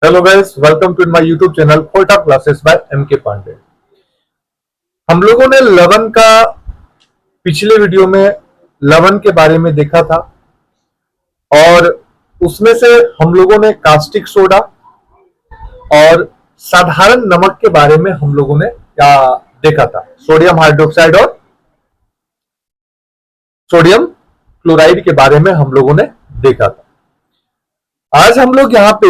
Hello guys, welcome to my YouTube channel Forta classes by M K Pandey. हम लोगों ने लवण का पिछले वीडियो में लवण के बारे में देखा था और उसमें से हम लोगों ने कास्टिक सोडा और साधारण नमक के बारे में हम लोगों ने क्या देखा था, सोडियम हाइड्रोक्साइड और सोडियम क्लोराइड के बारे में हम लोगों ने देखा था। आज हम लोग यहाँ पे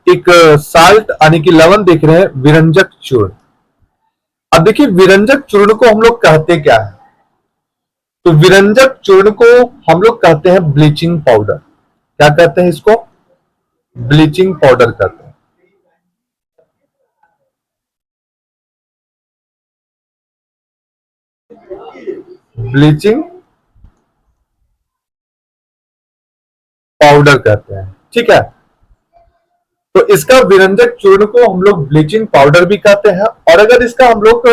एक साल्ट यानी कि लवण देख रहे हैं, विरंजक चूर्ण। अब देखिए, विरंजक चूर्ण को हम लोग कहते क्या है? तो विरंजक चूर्ण को हम लोग कहते हैं ब्लीचिंग पाउडर। क्या कहते हैं इसको? ब्लीचिंग पाउडर कहते हैं। ब्लीचिंग पाउडर कहते हैं, ठीक है। तो इसका विरंजक चूर्ण को हम लोग ब्लीचिंग पाउडर भी कहते हैं। और अगर इसका हम लोग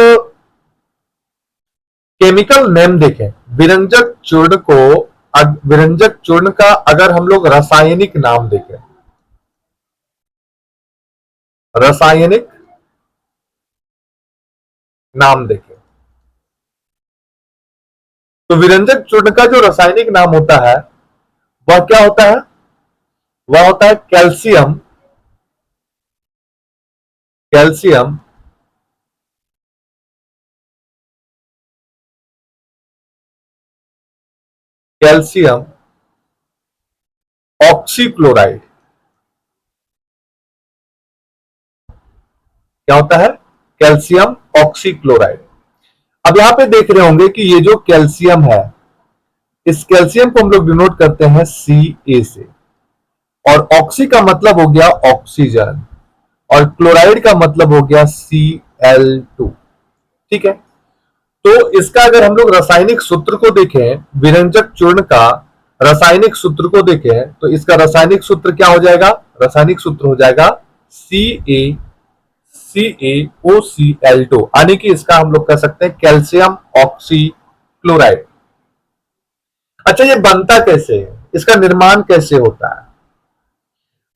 केमिकल नेम देखें, विरंजक चूर्ण को, विरंजक चूर्ण का अगर हम लोग रासायनिक नाम देखें, रासायनिक नाम देखें, तो विरंजक चूर्ण का जो रासायनिक नाम होता है वह क्या होता है? वह होता है कैल्शियम, कैल्शियम कैल्शियम ऑक्सीक्लोराइड। क्या होता है? Calcium oxychloride. अब यहां पे देख रहे होंगे कि ये जो कैल्शियम है, इस कैल्शियम को हम लोग डिनोट करते हैं Ca से। और ऑक्सी का मतलब हो गया ऑक्सीजन और क्लोराइड का मतलब हो गया Cl2। ठीक है। तो इसका अगर हम लोग रासायनिक सूत्र को देखें, विरंजक चूर्ण का रासायनिक सूत्र को देखें, तो इसका रासायनिक सूत्र क्या हो जाएगा? रासायनिक सूत्र हो जाएगा CaCaOCl2, यानी कि इसका हम लोग कह सकते हैं कैल्शियम ऑक्सी क्लोराइड। अच्छा, ये बनता कैसे है? इसका निर्माण कैसे होता है?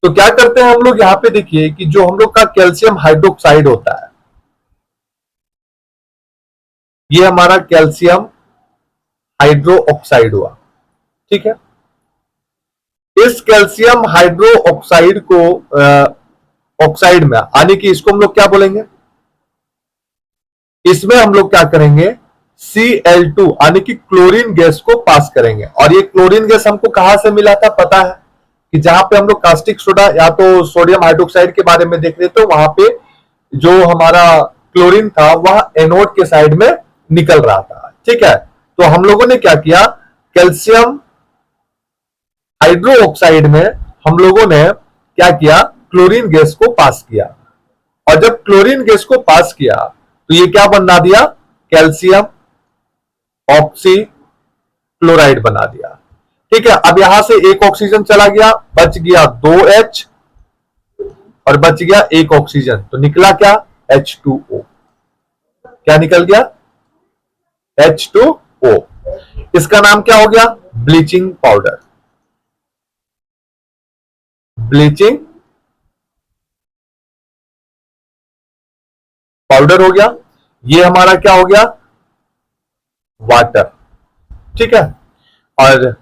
तो क्या करते हैं हम लोग, यहां पे देखिए कि जो हम लोग का कैल्शियम हाइड्रोक्साइड होता है, ये हमारा कैल्शियम हाइड्रो ऑक्साइड हुआ। ठीक है। इस कैल्शियम हाइड्रो ऑक्साइड को ऑक्साइड में, यानी कि इसको हम लोग क्या बोलेंगे? इसमें हम लोग क्या करेंगे? Cl2 यानी कि क्लोरीन गैस को पास करेंगे। और ये क्लोरीन गैस हमको कहां से मिला था पता है? कि जहां पे हम लोग कास्टिक सोडा या तो सोडियम हाइड्रोक्साइड के बारे में देख रहे थे, वहां पे जो हमारा क्लोरीन था वह एनोड के साइड में निकल रहा था। ठीक है। तो हम लोगों ने क्या किया? कैल्शियम हाइड्रो ऑक्साइड में हम लोगों ने क्या किया? क्लोरीन गैस को पास किया। और जब क्लोरीन गैस को पास किया तो ये क्या बना दिया? कैल्शियम ऑक्सी क्लोराइड बना दिया। ठीक है। अब यहां से एक ऑक्सीजन चला गया, बच गया 2H और बच गया एक ऑक्सीजन, तो निकला क्या? H2O। क्या निकल गया? H2O। इसका नाम क्या हो गया? Bleaching powder. ब्लीचिंग पाउडर हो गया। ये हमारा क्या हो गया? वाटर। ठीक है। और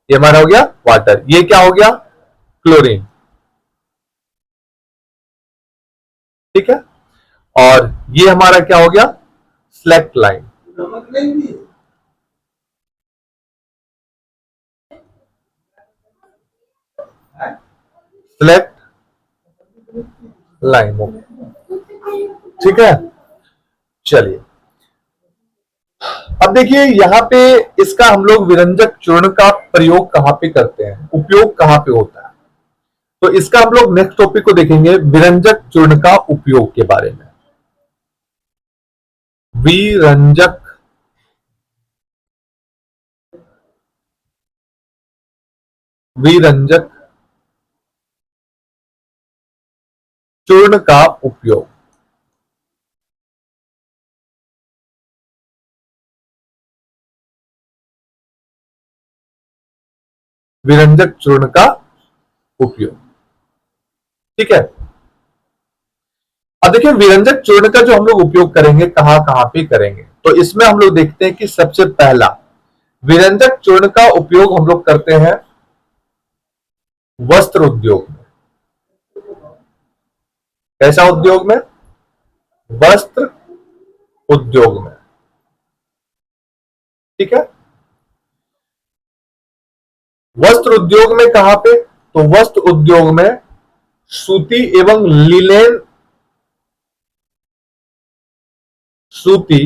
ये हमारा हो गया वाटर। ये क्या हो गया? क्लोरीन। ठीक है। और ये हमारा क्या हो गया? Select line. स्लैक्ट लाइन हो गया। ठीक है। चलिए, अब देखिए यहां पे इसका हम लोग विरंजक चूर्ण का प्रयोग कहां पे करते हैं, उपयोग कहां पे होता है? तो इसका हम लोग नेक्स्ट टॉपिक को देखेंगे, विरंजक चूर्ण का उपयोग के बारे में। विरंजक विरंजक चूर्ण का उपयोग। विरंजक चूर्ण का उपयोग। ठीक है, अब देखिए विरंजक चूर्ण का जो हम लोग उपयोग करेंगे कहां कहां पे करेंगे, तो इसमें हम लोग देखते हैं कि सबसे पहला विरंजक चूर्ण का उपयोग हम लोग करते हैं वस्त्र उद्योग में। कैसा उद्योग में? वस्त्र उद्योग में। ठीक है, वस्त्र उद्योग में कहां पे? तो वस्त्र उद्योग में सूती एवं लिनेन, सूती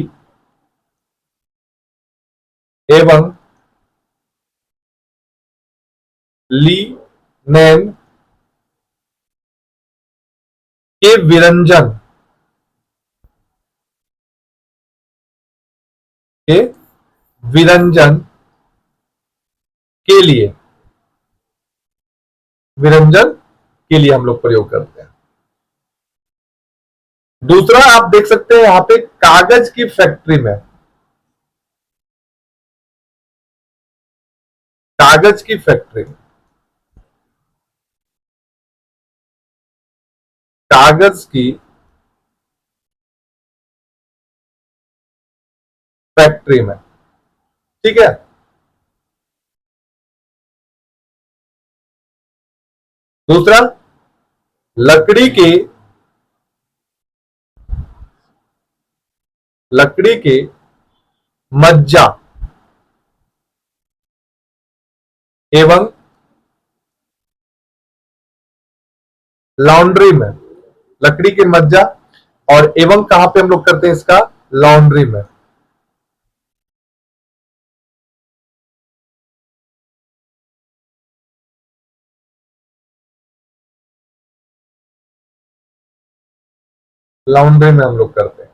एवं लिनेन के विरंजन के विरंजन के लिए, विरंजन के लिए हम लोग प्रयोग करते हैं। दूसरा आप देख सकते हैं यहां पे कागज की फैक्ट्री में, कागज की फैक्ट्री में, कागज की फैक्ट्री में। ठीक है, दूसरा लकड़ी के, लकड़ी के मज्जा एवं लॉन्ड्री में, लकड़ी के मज्जा और एवं कहां पे हम लोग करते हैं इसका? लॉन्ड्री में। लॉन्ड्री में हम लोग करते हैं।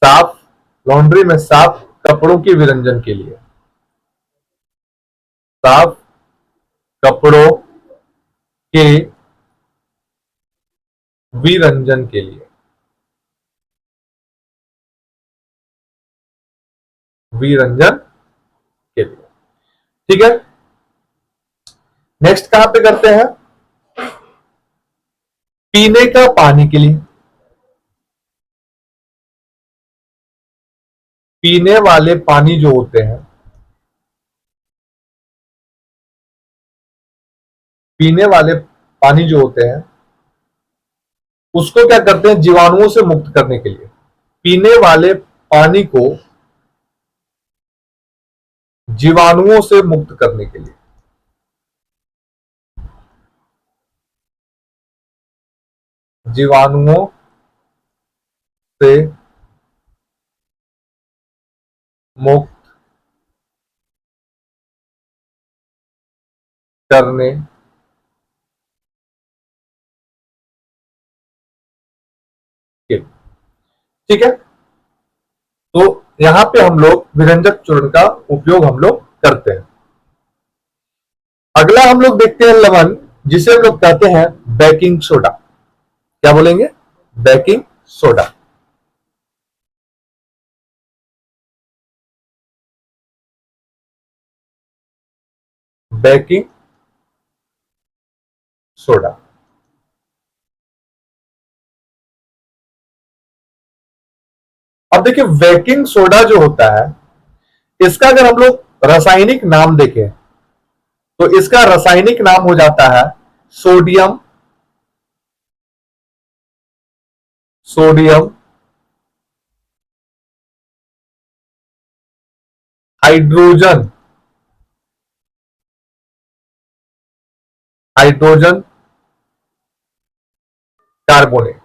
साफ, लॉन्ड्री में साफ कपड़ों के विरंजन के लिए, साफ कपड़ों के विरंजन के लिए, विरंजन के लिए। ठीक है, नेक्स्ट कहां पे करते हैं? पीने का पानी के लिए, पीने वाले पानी जो होते हैं, पीने वाले पानी जो होते हैं उसको क्या करते हैं? जीवाणुओं से मुक्त करने के लिए, पीने वाले पानी को जीवाणुओं से मुक्त करने के लिए, जीवाणुओं से मुक्त करने के लिए। ठीक है, तो यहां पे हम लोग विरंजक चूर्ण का उपयोग हम लोग करते हैं। अगला हम लोग देखते हैं लवण, जिसे हम लोग कहते हैं बेकिंग सोडा। क्या बोलेंगे? Baking soda. Baking soda. अब देखिए बेकिंग सोडा जो होता है इसका अगर हम लोग रासायनिक नाम देखें तो इसका रासायनिक नाम हो जाता है sodium, sodium hydrogen, hydrogen carbonate.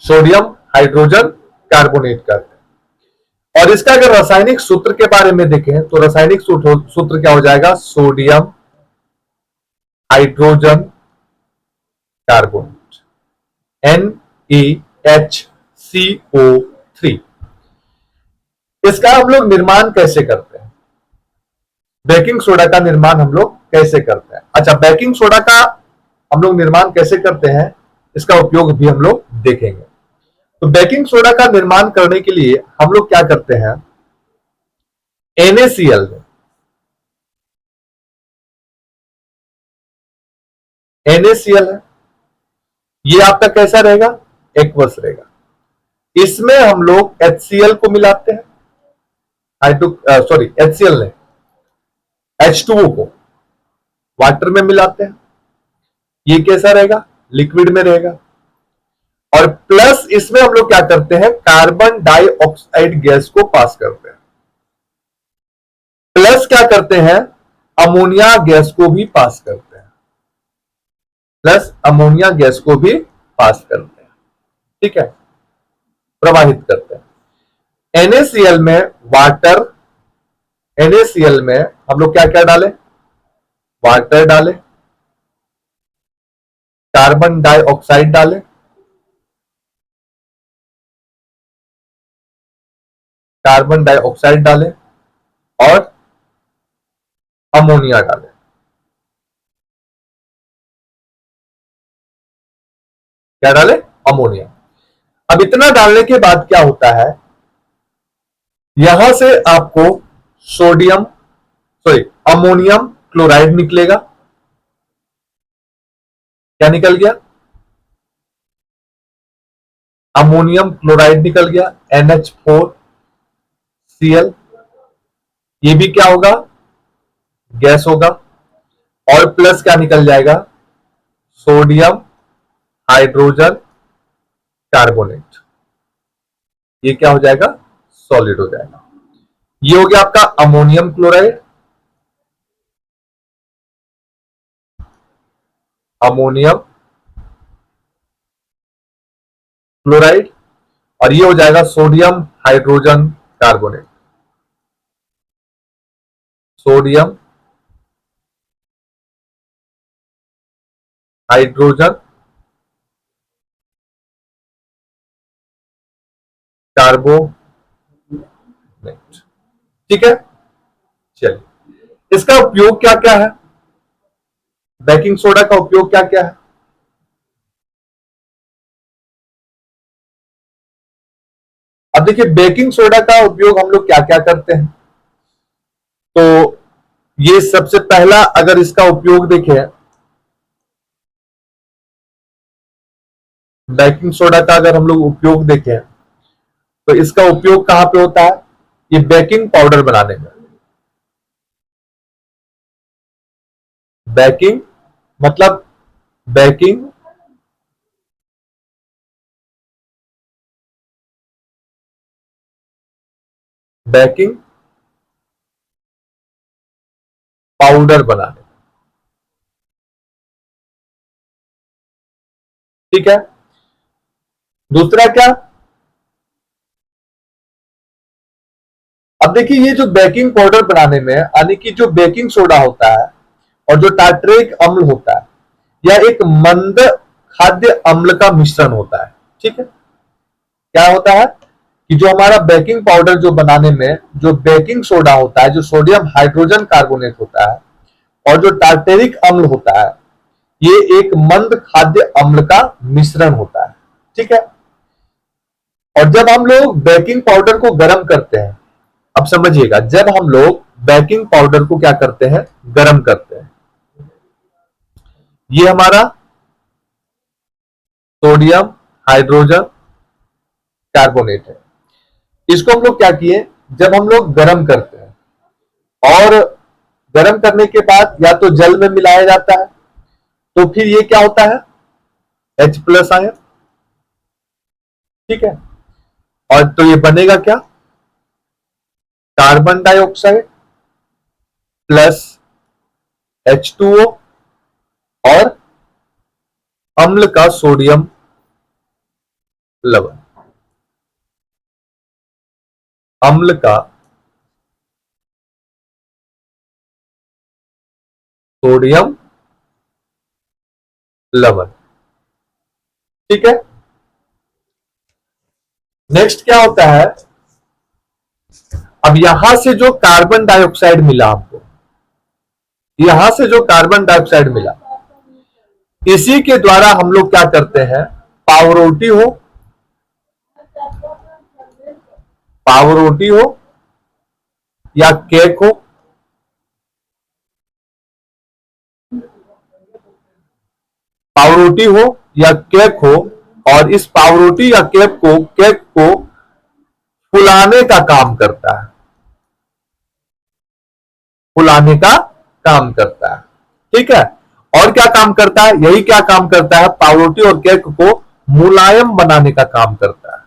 Sodium hydrogen carbonate करते हैं। और इसका अगर रासायनिक सूत्र के बारे में देखें तो रासायनिक सूत्र क्या हो जाएगा? Sodium hydrogen carbonate, NaHCO3। इसका हम लोग निर्माण कैसे करते हैं? बेकिंग सोडा का निर्माण हम लोग कैसे करते हैं? अच्छा, बेकिंग सोडा का हम लोग निर्माण कैसे करते हैं इसका उपयोग भी हम लोग देखेंगे। तो बेकिंग सोडा का निर्माण करने के लिए हम लोग क्या करते हैं, NaCl में NaCl है, ये आपका कैसा रहेगा, एक्वस रहेगा। इसमें हम लोग HCl को मिलाते हैं, HCl नहीं, H2O को वाटर में मिलाते हैं, ये कैसा रहेगा, लिक्विड में रहेगा। और प्लस इसमें हम लोग क्या करते हैं, कार्बन डाइऑक्साइड गैस को पास करते हैं, प्लस क्या करते हैं, अमोनिया गैस को भी पास करते हैं, प्लस अमोनिया गैस को भी पास करते हैं, ठीक है, प्रवाहित करते हैं। NaCl में वाटर, NaCl में हम लोग क्या क्या डालें, वाटर डालें, कार्बन डाइऑक्साइड डालें, कार्बन डाइऑक्साइड डालें और अमोनिया डालें। क्या डालें, अमोनिया। अब इतना डालने के बाद क्या होता है, यहां से आपको सोडियम अमोनियम क्लोराइड निकलेगा। क्या निकल गया, अमोनियम क्लोराइड निकल गया, NH4Cl। ये भी क्या होगा, गैस होगा। और प्लस क्या निकल जाएगा, सोडियम हाइड्रोजन कार्बोनेट, ये क्या हो जाएगा, सॉलिड हो जाएगा। ये हो गया आपका अमोनियम क्लोराइड, अमोनियम क्लोराइड, और ये हो जाएगा sodium hydrogen carbonate, sodium hydrogen carbonate, ठीक है। चलिए, इसका उपयोग क्या क्या है, बेकिंग सोडा का उपयोग क्या क्या है। अब देखिए, बेकिंग सोडा का उपयोग हम लोग क्या क्या करते हैं। तो ये सबसे पहला, अगर इसका उपयोग देखें, बेकिंग सोडा का अगर हम लोग उपयोग देखें, तो इसका उपयोग कहां पे होता है, ये बेकिंग पाउडर बनाने में। बेकिंग मतलब बेकिंग बेकिंग पाउडर बनाने, ठीक है। दूसरा क्या, अब देखिए, ये जो बेकिंग पाउडर बनाने में, यानी कि जो बेकिंग सोडा होता है और जो टार्टरिक अम्ल होता है, यह एक मंद खाद्य अम्ल का मिश्रण होता है, ठीक है। क्या होता है कि जो हमारा बेकिंग पाउडर जो बनाने में जो बेकिंग सोडा होता है, जो सोडियम हाइड्रोजन कार्बोनेट होता है, और जो टार्टेरिक अम्ल होता है, ये एक मंद खाद्य अम्ल का मिश्रण होता है, ठीक है। और जब हम लोग बेकिंग पाउडर को गर्म करते हैं, अब समझिएगा, जब हम लोग बेकिंग पाउडर को क्या करते हैं, गर्म करते हैं, ये हमारा सोडियम हाइड्रोजन कार्बोनेट है। इसको हम लोग क्या किए, जब हम लोग गर्म करते हैं और गर्म करने के बाद या तो जल में मिलाया जाता है, तो फिर ये क्या होता है, H+ आयन, ठीक है। और तो ये बनेगा क्या, कार्बन डाइऑक्साइड प्लस H2O और अम्ल का सोडियम लवण, अम्ल का सोडियम लवण, ठीक है। नेक्स्ट क्या होता है, अब यहां से जो कार्बन डाइऑक्साइड मिला आपको, यहां से जो कार्बन डाइऑक्साइड मिला, इसी के द्वारा हम लोग क्या करते हैं, पावरोटी हो या केक हो, पावरोटी हो या केक हो, और इस पावरोटी या केक को फुलाने का काम करता है, फुलाने का काम करता है। ठीक है, और क्या काम करता है, यही क्या काम करता है, पावरोटी और केक को मुलायम बनाने का काम करता है,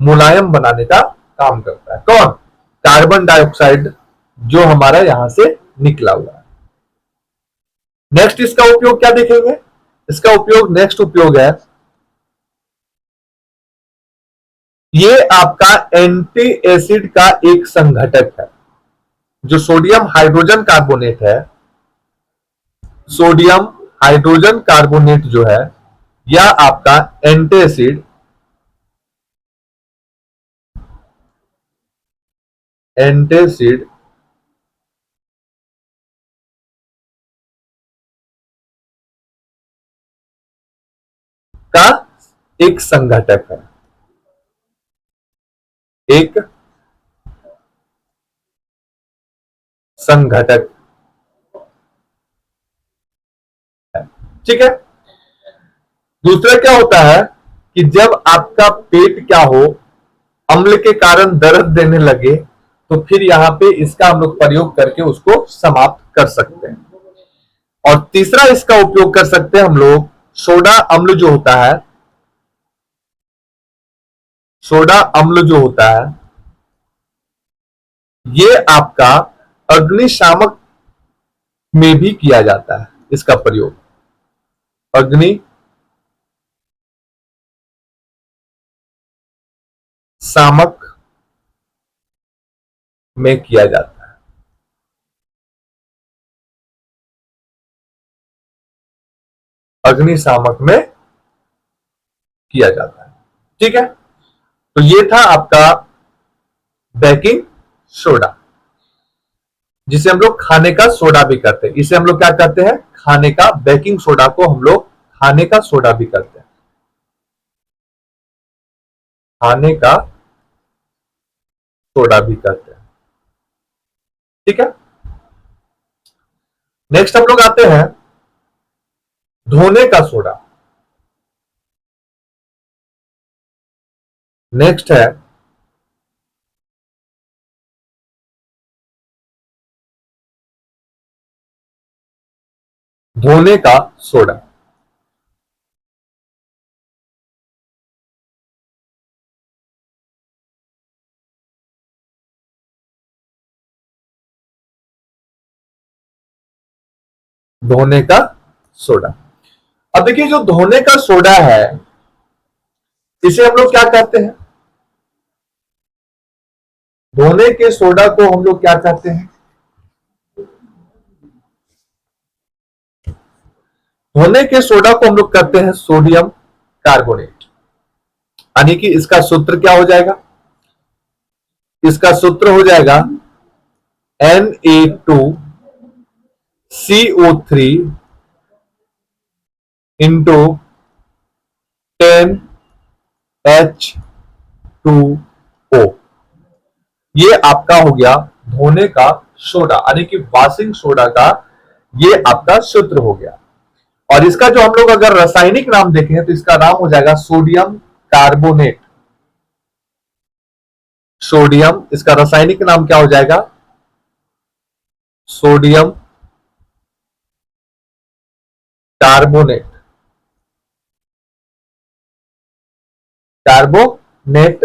मुलायम बनाने का काम करता है। कौन, कार्बन डाइऑक्साइड जो हमारा यहां से निकला हुआ है। नेक्स्ट इसका उपयोग क्या देखेंगे, इसका उपयोग, नेक्स्ट उपयोग है, ये आपका एंटी एसिड का एक संघटक है। जो सोडियम हाइड्रोजन कार्बोनेट है, सोडियम हाइड्रोजन कार्बोनेट जो है, या आपका एंटासिड, एंटासिड का एक संघटक है, एक संघटक है। ठीक है, दूसरा क्या होता है कि जब आपका पेट क्या हो, अम्ल के कारण दर्द देने लगे, तो फिर यहां पे इसका हम लोग प्रयोग करके उसको समाप्त कर सकते हैं। और तीसरा इसका उपयोग कर सकते हैं हम लोग, सोडा अम्ल जो होता है, सोडा अम्ल जो होता है, ये आपका अग्निशामक में भी किया जाता है, इसका प्रयोग अग्नि शामक में किया जाता है। अग्निशामक में किया जाता है। ठीक है, तो ये था आपका बेकिंग सोडा, जिसे हम लोग खाने का सोडा भी करते हैं। इसे हम लोग क्या कहते हैं, खाने का, बेकिंग सोडा को हम लोग खाने का सोडा भी करते हैं, खाने का सोडा भी करते हैं। ठीक है, नेक्स्ट हम लोग आते हैं धोने का सोडा। नेक्स्ट है धोने का सोडा। धोने का सोडा, अब देखिए जो धोने का सोडा है, इसे हम लोग क्या कहते हैं, धोने के सोडा को हम लोग क्या कहते हैं, धोने के सोडा को हम लोग कहते हैं सोडियम कार्बोनेट। यानी कि इसका सूत्र क्या हो जाएगा, इसका सूत्र हो जाएगा Na2CO3 इंटू 10H2O। ये आपका हो गया धोने का सोडा, यानी कि वॉशिंग सोडा का ये आपका सूत्र हो गया। और इसका जो हम लोग अगर रासायनिक नाम देखें तो इसका नाम हो जाएगा सोडियम कार्बोनेट। सोडियम, इसका रासायनिक नाम क्या हो जाएगा, sodium carbonate, carbonate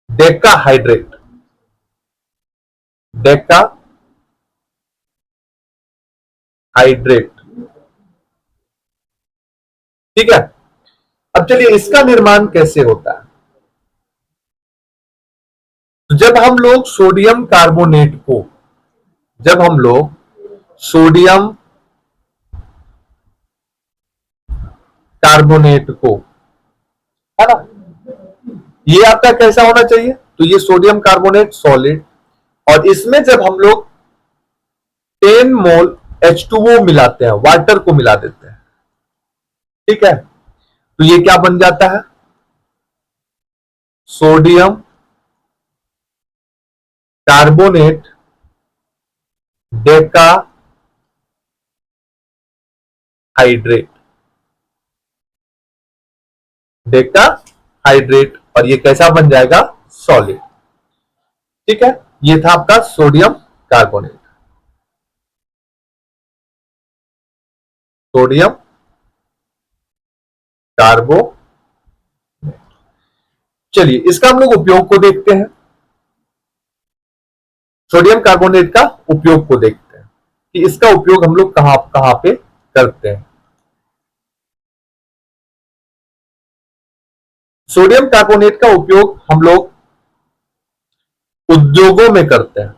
decahydrate, Deka hydrate. ठीक है, अब चलिए इसका निर्माण कैसे होता है। तो जब हम लोग सोडियम कार्बोनेट को, जब हम लोग सोडियम कार्बोनेट को, है ना, ये आपका कैसा होना चाहिए, तो ये सोडियम कार्बोनेट सॉलिड, और इसमें जब हम लोग 10 मोल H2O मिलाते हैं, वाटर को मिला देते हैं, ठीक है, तो ये क्या बन जाता है? Sodium carbonate Deka hydrate, Deka hydrate, और ये कैसा बन जाएगा? सॉलिड। ठीक है, ये था आपका सोडियम कार्बोनेट, सोडियम कार्बो। चलिए इसका हम लोग उपयोग को देखते हैं, सोडियम कार्बोनेट का उपयोग को देखते हैं कि इसका उपयोग हम लोग कहां कहां पे करते हैं। सोडियम कार्बोनेट का उपयोग हम लोग उद्योगों में करते हैं।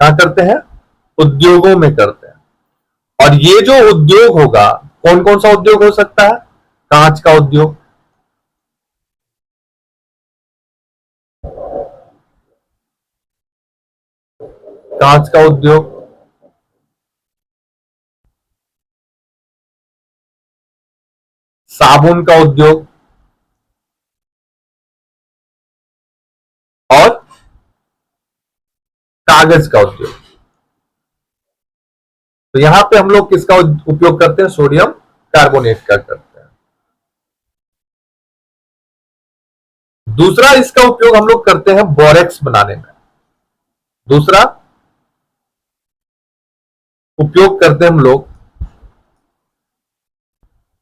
क्या करते हैं? उद्योगों में करते हैं। और ये जो उद्योग होगा, कौन कौन सा उद्योग हो सकता है? कांच का उद्योग, कांच का उद्योग, साबुन का उद्योग, और कागज का उद्योग। तो यहां पे हम लोग किसका उपयोग करते हैं? सोडियम कार्बोनेट का करते हैं। दूसरा इसका उपयोग हम लोग करते हैं बोरेक्स बनाने में। दूसरा उपयोग करते हैं हम लोग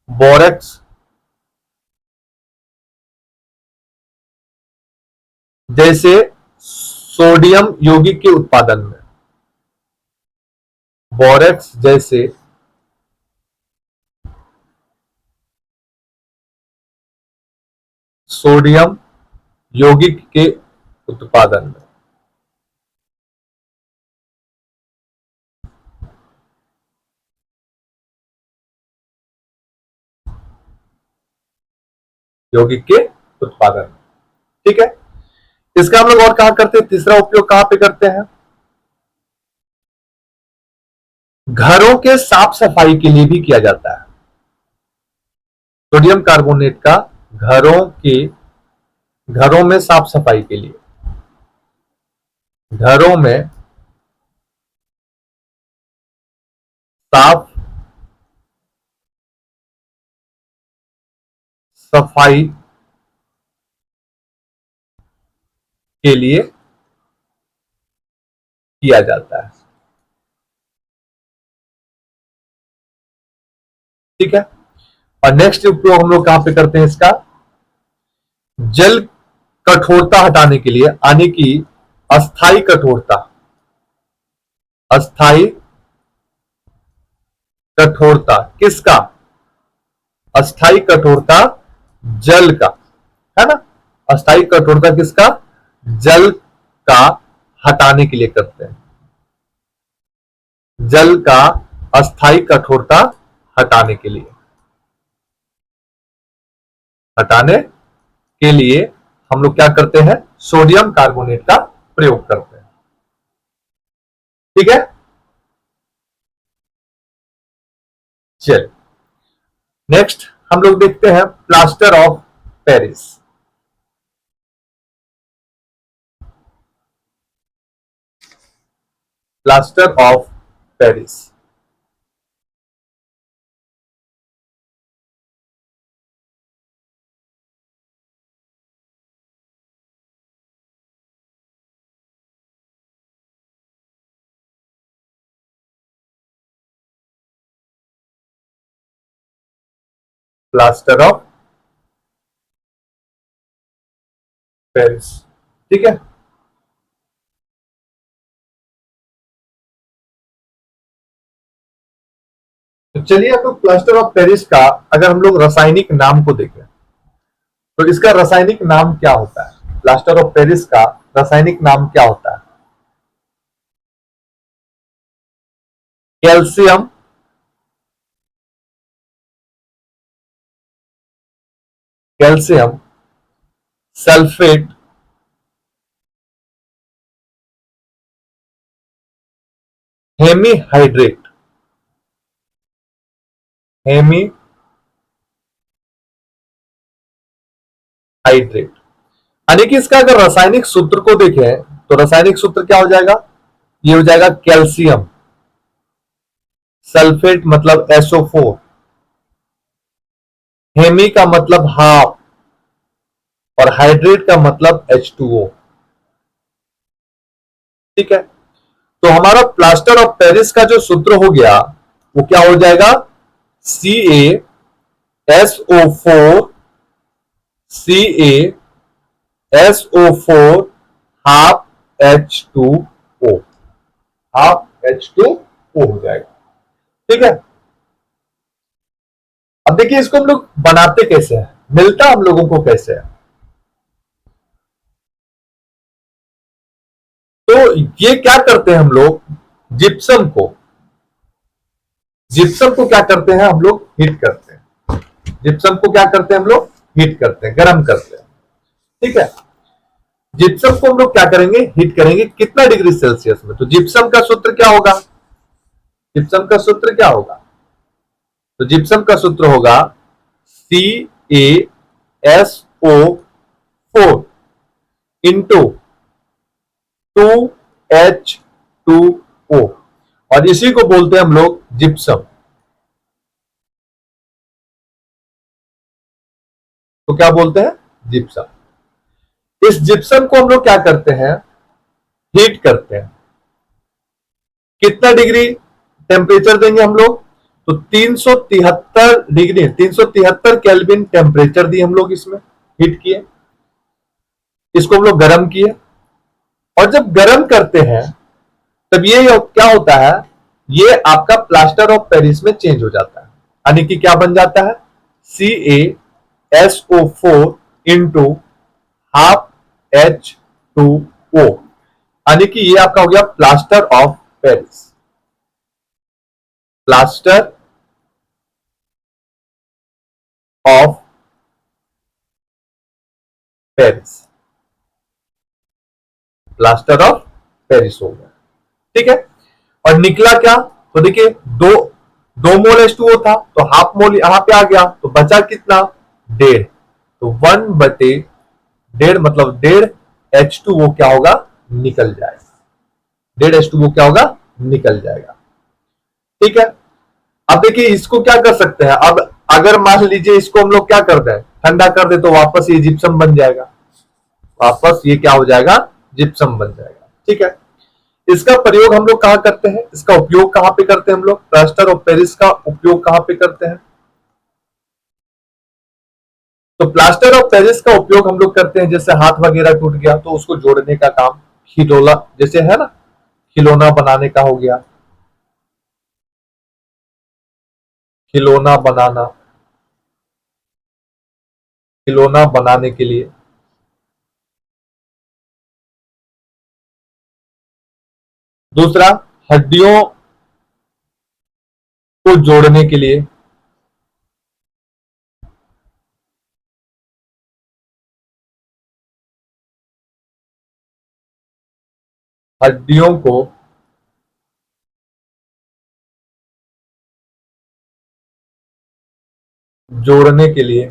बोरेक्स, जैसे सोडियम यौगिक के उत्पादन में, बोरेक्स जैसे सोडियम यौगिक के उत्पादन में। यौगिक के उत्पादन में, ठीक है। इसका हम लोग और कहां करते हैं? तीसरा उपयोग कहां पे करते हैं? घरों के साफ सफाई के लिए भी किया जाता है। सोडियम कार्बोनेट का घरों में साफ सफाई के लिए, घरों में साफ सफाई के लिए किया जाता है, ठीक है। और नेक्स्ट उपयोग हम लोग कहां पे करते हैं इसका? जल कठोरता हटाने के लिए, यानी कि अस्थाई कठोरता, अस्थाई कठोरता किसका? अस्थाई कठोरता जल का, है ना। अस्थाई कठोरता किसका? जल का हटाने के लिए करते हैं। जल का अस्थाई कठोरता हटाने के लिए, हटाने के लिए हम लोग क्या करते हैं? सोडियम कार्बोनेट का प्रयोग करते हैं, ठीक है। चलिए नेक्स्ट हम लोग देखते हैं plaster of Paris. Plaster of Paris, plaster of Paris, ठीक है। तो चलिए अब लोग प्लास्टर ऑफ पेरिस का अगर हम लोग रासायनिक नाम को देखें, तो इसका रासायनिक नाम क्या होता है? प्लास्टर ऑफ पेरिस का रासायनिक नाम क्या होता है? Calcium calcium sulphate hemihydrate, hemihydrate, यानी कि इसका अगर रासायनिक सूत्र को देखें तो रासायनिक सूत्र क्या हो जाएगा, ये हो जाएगा कैल्शियम सल्फेट मतलब SO4, हेमी का मतलब हाफ और हाइड्रेट का मतलब H2O। ठीक है, तो हमारा प्लास्टर ऑफ पेरिस का जो सूत्र हो गया वो क्या हो जाएगा, CaSO4 CaSO4 half H2O, half H2O हो जाएगा। ठीक है, अब देखिए इसको हम लोग बनाते कैसे हैं, मिलता हम लोगों को कैसे है। तो ये क्या करते हैं हम लोग, जिप्सम को, जिप्सम को क्या करते हैं हम लोग, हीट करते हैं। जिप्सम को क्या करते हैं हम लोग, हीट करते हैं, गर्म करते हैं। ठीक है, जिप्सम को हम लोग क्या करेंगे, हीट करेंगे, कितना डिग्री सेल्सियस में। तो जिप्सम का सूत्र क्या होगा, जिप्सम का सूत्र क्या होगा, तो जिप्सम का सूत्र होगा CaSO4 इंटू 2H2O, और इसी को बोलते हैं हम लोग जिप्सम। तो क्या बोलते हैं, जिप्सम। इस जिप्सम को हम लोग क्या करते हैं, हीट करते हैं। कितना डिग्री टेम्परेचर देंगे हम लोग, तो 373 डिग्री, 373 केल्विन टेम्परेचर दिए हम लोग, इसमें हीट किए, इसको हम लोग गर्म किए। और जब गर्म करते हैं तब ये क्या होता है, ये आपका प्लास्टर ऑफ पेरिस में चेंज हो जाता है, यानी कि क्या बन जाता है, CaSO4 इंटू हाफ H2O, यानी कि ये आपका हो गया plaster of Paris, plaster of Paris, plaster of Paris हो गया। ठीक है, और निकला क्या, तो देखिए दो मोल H2O था, तो हाफ मोल यहां पे आ गया, तो बचा कितना, 1.5, तो 1/1.5 मतलब 1.5 H2O क्या होगा, निकल जाएगा, 1.5 H2O क्या होगा, निकल जाएगा। ठीक है, अब देखिए इसको क्या कर सकते हैं, अब अगर मान लीजिए इसको हम लोग क्या कर दें, ठंडा कर दे, तो वापस ये जिप्सम बन जाएगा, वापस ये क्या हो जाएगा, जिप्सम बन जाएगा। ठीक है, इसका प्रयोग हम लोग कहां करते हैं, इसका उपयोग कहां पे करते हैं हम लोग, प्लास्टर ऑफ पेरिस का उपयोग कहां पे करते हैं, तो प्लास्टर ऑफ पेरिस का उपयोग हम लोग करते हैं, जैसे हाथ वगैरह टूट गया तो उसको जोड़ने का काम, खिलौना जैसे है ना, खिलौना बनाने का हो गया, खिलौना बनाना, खिलौना बनाने के लिए। दूसरा, हड्डियों को जोड़ने के लिए, हड्डियों को जोड़ने के लिए।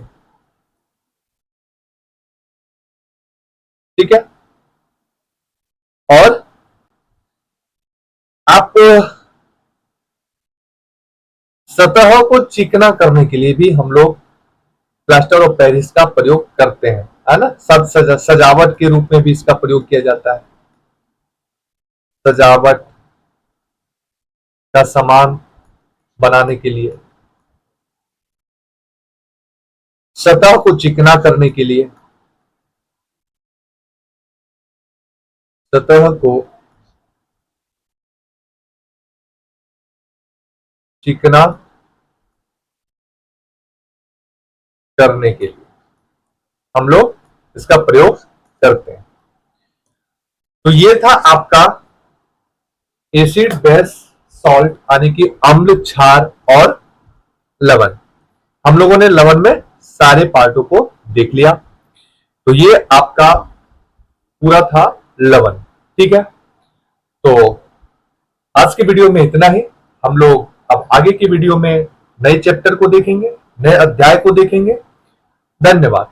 ठीक है, और आप सतह को चिकना करने के लिए भी हम लोग प्लास्टर ऑफ पेरिस का प्रयोग करते हैं, है ना, सजावट के रूप में भी इसका प्रयोग किया जाता है, सजावट का सामान बनाने के लिए, सतह को चिकना करने के लिए, सतह को चिकना करने के लिए हम लोग इसका प्रयोग करते हैं। तो ये था आपका एसिड बेस सॉल्ट, यानी कि अम्ल, क्षार और लवण। हम लोगों ने लवण में सारे पार्टों को देख लिया। तो ये आपका पूरा था लवन। ठीक है, तो आज के वीडियो में इतना ही। हम लोग अब आगे की वीडियो में नए चैप्टर को देखेंगे, नए अध्याय को देखेंगे। धन्यवाद।